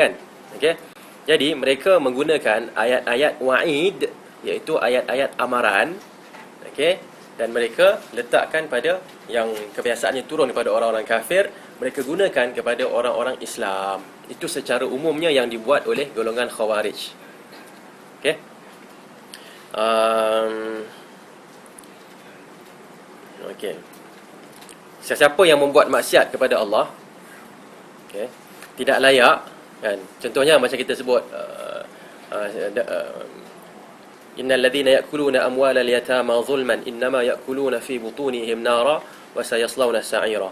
kan? Okey. Jadi mereka menggunakan ayat-ayat wa'id, iaitu ayat-ayat amaran, okey, dan mereka letakkan pada yang kebiasaannya turun kepada orang-orang kafir, mereka gunakan kepada orang-orang Islam. Itu secara umumnya yang dibuat oleh golongan Khawarij. Okey. Okey. Sesiapa yang membuat maksiat kepada Allah, okey, tidak layak, kan? Contohnya macam kita sebut innal ladzina ya'kuluna amwalal yatama zulman innama ya'kuluna fi butunihim nara wa sayaslawna sa'ira.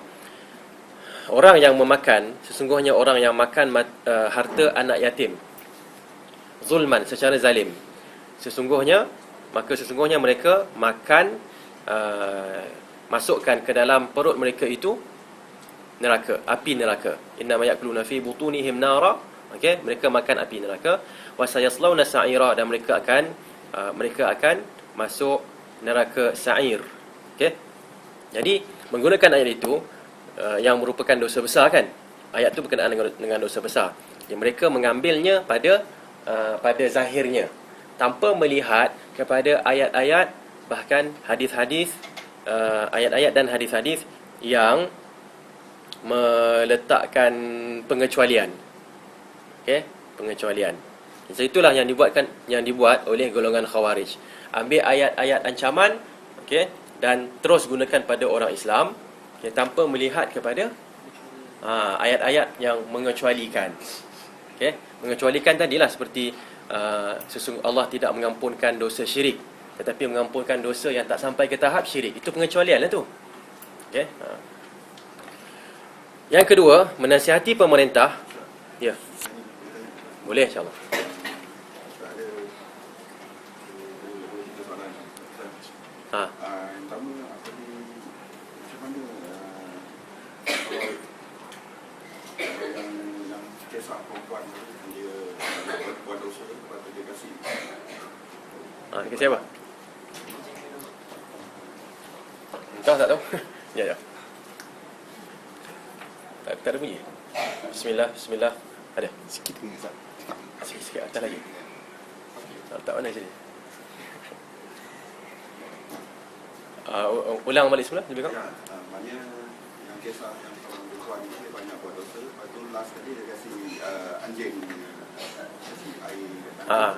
Orang yang memakan, sesungguhnya orang yang makan harta anak yatim zulman, secara zalim, sesungguhnya mereka makan, masukkan ke dalam perut mereka itu neraka, api neraka. Innama ya'kuluna fi butunihim nara, okey, mereka makan api neraka. Wa sayaslawna sa'ira, dan mereka akan masuk neraka sa'ir. Okey. Jadi menggunakan ayat itu yang merupakan dosa besar, kan? Ayat itu berkenaan dengan dosa besar. Jadi mereka mengambilnya pada zahirnya, tanpa melihat kepada ayat-ayat, bahkan hadis-hadis, ayat-ayat dan hadis-hadis yang meletakkan pengecualian. Okey, pengecualian. So itulah yang dibuat oleh golongan Khawarij. Ambil ayat-ayat ancaman, okey, dan terus gunakan pada orang Islam, okay, tanpa melihat kepada ayat-ayat yang mengecualikan. Okey, mengecualikan tadilah seperti sesungguhnya Allah tidak mengampunkan dosa syirik, tetapi mengampunkan dosa yang tak sampai ke tahap syirik. Itu pengecualian lah tu. Okey. Yang kedua, menasihati pemerintah. Ya. Boleh, insya-Allah. Yang pertama, macam mana yang kisah perempuan dia buat dosa, lepas tu dia kasih. Kasih apa? Tahu tak tahu? Ya. Tak ada bunyi. Bismillah. Ada. Sikit ni, Ustaz. Sikit atas lagi. Tak mana sini. Ulang balik semula lebih kurang. Ya, maknanya yang kisah yang perempuan ni dia banyak buat dosa, lepas tu last kali dia kasih anjing kasih air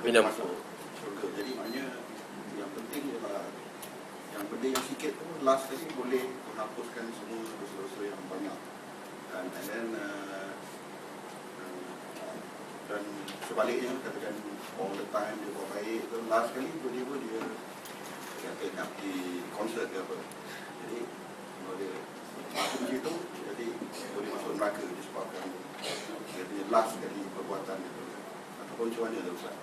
minum. Masuk syurga. Jadi maknanya yang penting ialah yang benda yang sikit tu last kali boleh menghapuskan semua dosa-dosa yang banyak. And then dan sebaliknya, katakan all the time dia buat baik tu, last kali tiba-tiba dia kata nak pergi konsert ke apa. Jadi kalau dia masuk macam tu, jadi boleh masuk neraka disebabkan jadi last kali perbuatan itu. Ataupun macam mana tu, Ustaz?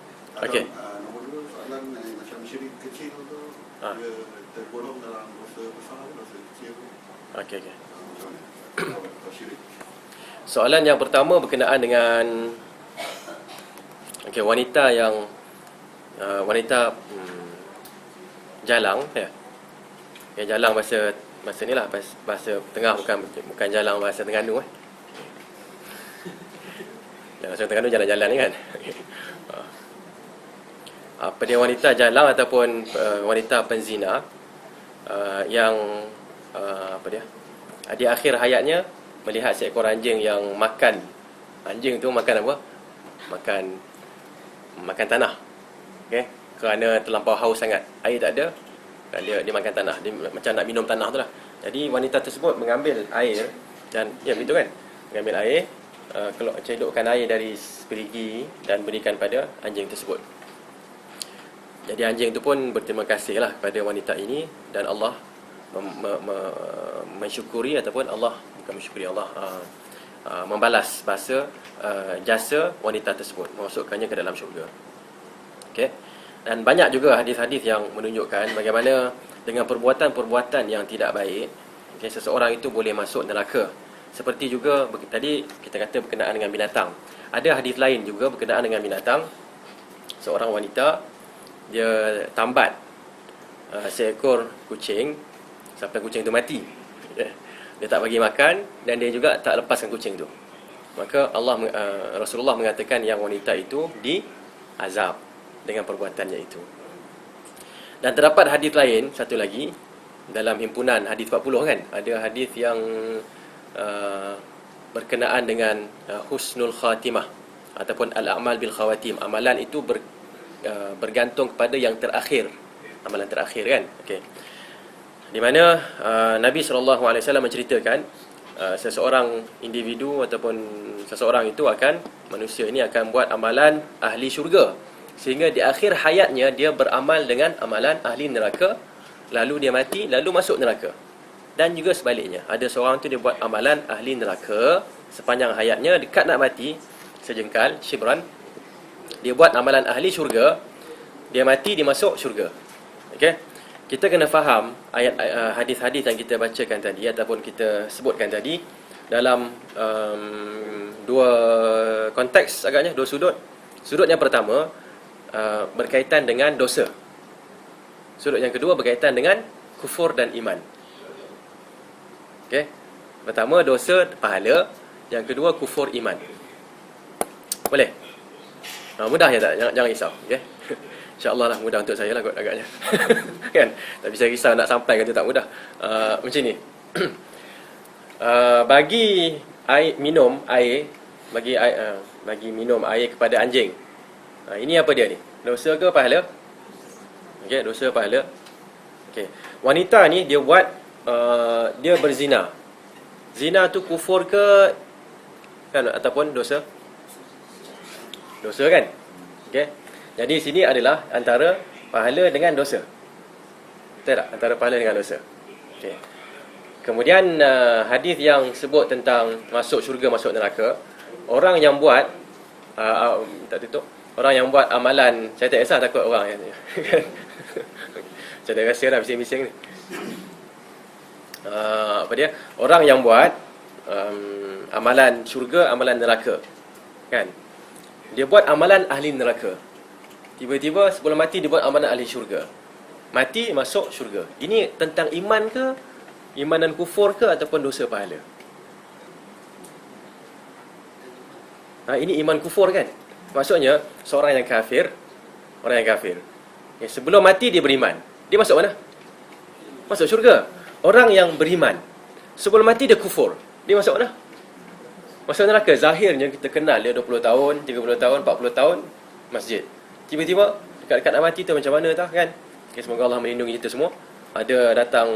Okey. Nombor dua, soalan macam syirik kecil tu, dia tergolong dalam dosa besar, dosa kecil tu. Okey. Macam mana? Kalau syirik. Soalan yang pertama berkenaan dengan wanita yang wanita jalang, ya. Jalang bahasa inilah bahasa tengah, bukan jalang bahasa Terengganu. Bahasa Terengganu jalan-jalan ni, kan. Apa dia, wanita jalang ataupun wanita penzina yang di akhir hayatnya melihat seekor anjing yang makan. Anjing tu makan apa? Makan tanah. Okey, kerana terlampau haus sangat. Air tak ada, dia makan tanah. Dia macam nak minum tanah tu lah. Jadi wanita tersebut mengambil air dan begitu, kan? Mengambil air, celupkan air dari perigi dan berikan pada anjing tersebut. Jadi anjing itu pun berterima kasihlah kepada wanita ini, dan Allah mensyukuri, ataupun Allah bukan mensyukuri, Allah membalas jasa wanita tersebut, memasukkannya ke dalam syurga. Okey. Dan banyak juga hadis-hadis yang menunjukkan bagaimana dengan perbuatan-perbuatan yang tidak baik, seseorang itu boleh masuk neraka. Seperti juga tadi kita kata berkenaan dengan binatang. Ada hadis lain juga berkenaan dengan binatang. Seorang wanita dia tambat seekor kucing sampai kucing itu mati. Dia tak bagi makan dan dia juga tak lepaskan kucing itu. maka Rasulullah mengatakan yang wanita itu diazab dengan perbuatannya itu. Dan terdapat hadis lain satu lagi dalam himpunan hadis 40 kan, ada hadis yang berkenaan dengan husnul khatimah ataupun al-a'mal bil khawatim. Amalan itu bergantung kepada yang terakhir, amalan terakhir kan. Okey. Di mana Nabi SAW menceritakan seseorang individu ataupun seseorang itu manusia ini akan buat amalan ahli syurga, sehingga di akhir hayatnya dia beramal dengan amalan ahli neraka, lalu dia mati, lalu masuk neraka. Dan juga sebaliknya, ada seorang tu dia buat amalan ahli neraka sepanjang hayatnya, dekat nak mati, sejengkal, shibran, dia buat amalan ahli syurga, dia mati, dia masuk syurga. Okey. Kita kena faham ayat hadis-hadis yang kita bacakan tadi ataupun kita sebutkan tadi dalam dua konteks agaknya, dua sudut. Sudut yang pertama berkaitan dengan dosa. Sudut yang kedua berkaitan dengan kufur dan iman. Okey. Pertama dosa pahala, yang kedua kufur iman. Boleh? Mudah ya tak? Jangan risau, okey. InsyaAllah lah mudah untuk saya lah kot agaknya. Kan? Tapi saya risau nak sampai kan tu tak mudah. Macam ni. Bagi minum air kepada anjing. Ini apa dia ni? Dosa ke pahala? Okey, dosa pahala. Okey. Wanita ni dia buat dia berzina. Zina tu kufur ke kan ataupun dosa? Dosa kan? Okey. Jadi sini adalah antara pahala dengan dosa. Betul tak? Antara pahala dengan dosa. Okey. Kemudian hadis yang sebut tentang masuk syurga, masuk neraka, orang yang buat tak tutup. Orang yang buat amalan, saya tak kisah takut orang yang saya dah rasa dah bising-bising ni. Apa dia? Orang yang buat amalan syurga, amalan neraka. Kan? Dia buat amalan ahli neraka. Tiba-tiba sebelum mati dia buat amalan ahli syurga. Mati masuk syurga. Ini tentang iman ke? Iman dan kufur ke ataupun dosa pahala? Ini iman kufur kan? Maksudnya seorang yang kafir, orang yang kafir, sebelum mati dia beriman. Dia masuk mana? Masuk syurga. Orang yang beriman, sebelum mati dia kufur. Dia masuk mana? Masuk neraka. Zahirnya kita kenal dia 20 tahun, 30 tahun, 40 tahun masjid. Tiba-tiba dekat-dekat nak mati tu macam mana tah kan? Okay, semoga Allah melindungi kita semua. Ada datang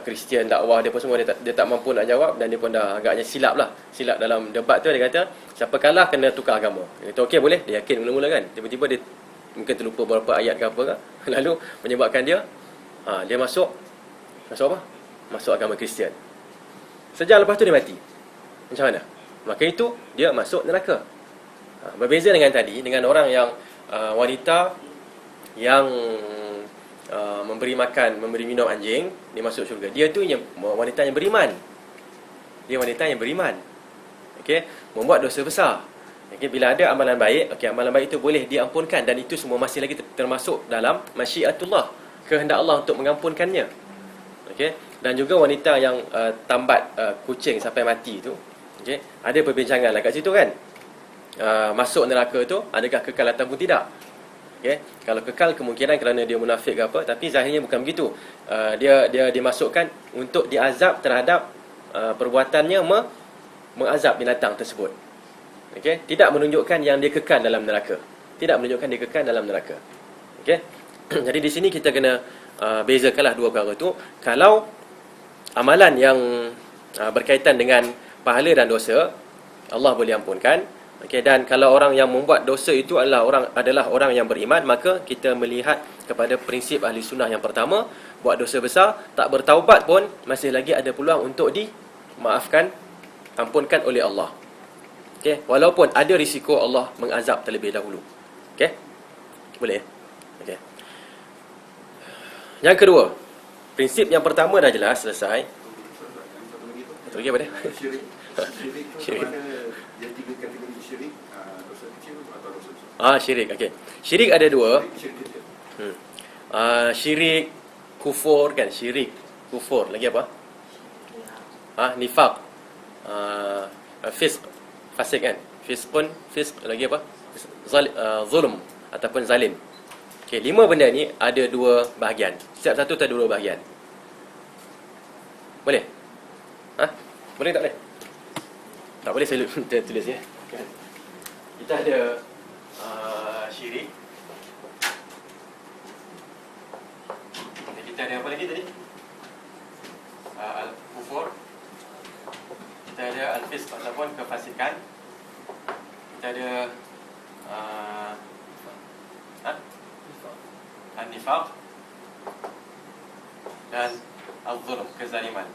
Kristian dakwah dia pun semua dia tak mampu nak jawab, dan dia pun dah agaknya silap dalam debat tu. Dia kata siapa kalah kena tukar agama. Dia kata okey boleh, dia yakin mula-mula kan. Tiba-tiba dia mungkin terlupa beberapa ayat ke apa ke, lalu menyebabkan dia masuk apa? Masuk agama Kristian. Sejak lepas tu dia mati. Macam mana? Maka itu dia masuk neraka. Berbeza dengan tadi, dengan orang yang wanita yang memberi makan, memberi minum anjing, dia masuk syurga. Dia tu yang wanita yang beriman. Dia wanita yang beriman. Okey, membuat dosa besar. Okey, bila ada amalan baik, okey, amalan baik itu boleh diampunkan, dan itu semua masih lagi termasuk dalam masyiatullah, kehendak Allah untuk mengampunkannya. Okey, dan juga wanita yang tambat kucing sampai mati tu, okey, ada perbincangan lah kat situ kan. Masuk neraka tu adakah kekal ataupun tidak? Okay. Kalau kekal, kemungkinan kerana dia munafik ke apa, tapi zahirnya bukan begitu. Dia dimasukkan untuk diazab terhadap perbuatannya mengazab binatang tersebut. Okay. Tidak menunjukkan yang dia kekal dalam neraka. Tidak menunjukkan dia kekal dalam neraka. Okay. Jadi di sini kita kena bezakanlah dua perkara tu. Kalau amalan yang berkaitan dengan pahala dan dosa, Allah boleh ampunkan. Okey, dan kalau orang yang membuat dosa itu adalah orang yang beriman, maka kita melihat kepada prinsip ahli sunnah yang pertama, buat dosa besar, tak bertaubat pun masih lagi ada peluang untuk dimaafkan, ampunkan oleh Allah. Okey, walaupun ada risiko Allah mengazab terlebih dahulu. Okey? Boleh? Okey. Yang kedua, prinsip yang pertama dah jelas, selesai. Satu lagi apa dia? Syirik. Dia tiga kategori syirik, dosa kecil atau dosa besar. Syirik. Okey. Syirik ada dua. Syirik kufur kan, syirik kufur. Lagi apa? Nifaq. Fisq. Fasik kan? Fisq lagi apa? Zulm ataupun zalim. Okey, 5 benda ni ada 2 bahagian. Setiap satu tu ada 2 bahagian. Boleh? Ha? Boleh tak boleh? Tak boleh saya tulis ya. Kita ada syirik. Kita ada apa lagi tadi? Al-kufur. Kita ada al-fisq ataupun kefasikan. Kita ada an-nifaq dan al-zulm, kezaliman.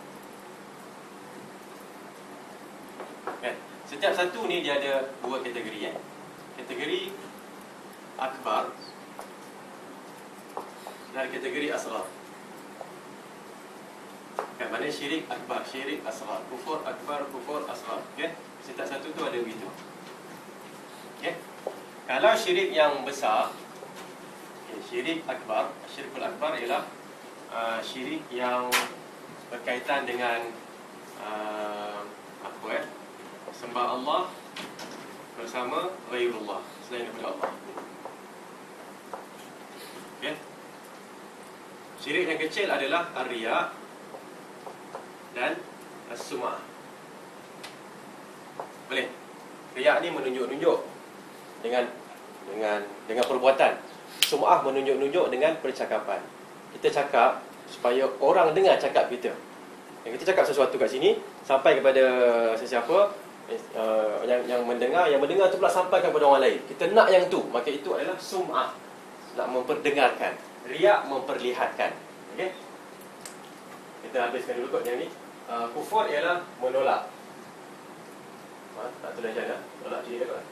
Kan? Setiap satu ni dia ada 2 kategori kan. Kategori akbar dan kategori asghar. Kan, mana syirik akbar, syirik asghar, kufur akbar, kufur asghar. Okey, setiap satu tu ada begitu. Okey. Kalau syirik yang besar, syirik akbar, syirkul akbar ialah syirik yang berkaitan dengan sembah Allah bersama ghairullah, selain daripada Allah. Okey. Syirik yang kecil adalah ar-riya dan as-sum'ah. Boleh. Riya ni menunjuk-nunjuk dengan perbuatan. Sum'ah menunjuk-nunjuk dengan percakapan. Kita cakap supaya orang dengar cakap kita. Yang kita cakap sesuatu kat sini sampai kepada sesiapa yang mendengar tu pula sampai kepada orang lain. Kita nak yang tu, maka itu adalah sum'ah, nak memperdengarkan. Riya memperlihatkan. Okey. Kita habiskan dulu kot yang ni. Kufur ialah menolak. Tak tulis macam menolak ciri dia kot.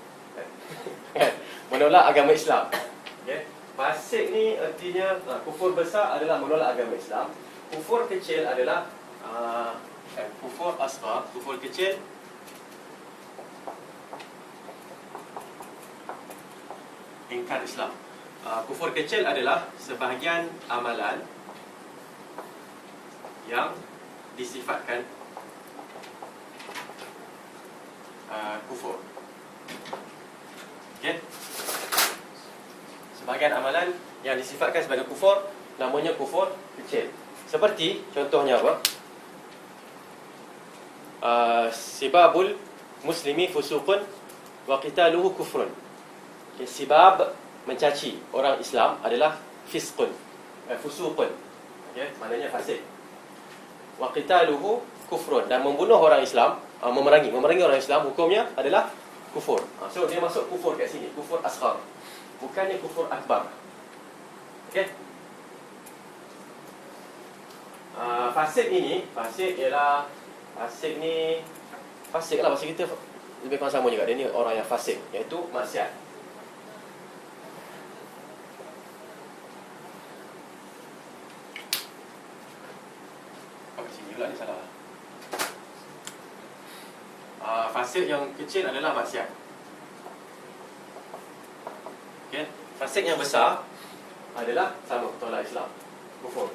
Menolak agama Islam. Okey. Fasik ni artinya kufur besar adalah menolak agama Islam. Kufur kecil adalah kufur asghar, kufur kecil ingkar Islam. Kufur kecil adalah sebahagian amalan yang disifatkan kufur. Okey. Sebahagian amalan yang disifatkan sebagai kufur namanya kufur kecil. Seperti contohnya apa? Sibabul muslimi fusuqun wa qitaluhu kufrun. Okay, sibab mencaci orang Islam adalah fisqun, fusuqun. Okay, maknanya fasik. Wa qitaluhu kufrun, dan membunuh orang Islam, memerangi orang Islam hukumnya adalah kufur. So dia masuk kufur kat sini, kufur asghar. Bukannya kufur akbar. Okey. Fasik ini, fasik ialah fasik ni, fasik lah bahasa kita lebih kurang sama juga. Dia ni orang yang fasik, iaitu maksiat. Sini pula ni salah. Fasik yang kecil adalah maksiat. Okey, fasik yang besar adalah sama, tolak Islam, kufur.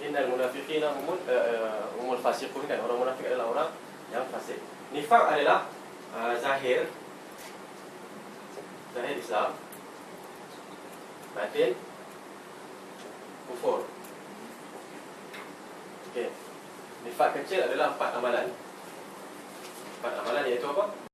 Innal munafiqina humul fasiqun, kan, orang munafik adalah orang yang fasik. Nifaq adalah zahir Islam, batin kufur. Okey. Nifaq kecil adalah 4 amalan. 4 amalan iaitu apa?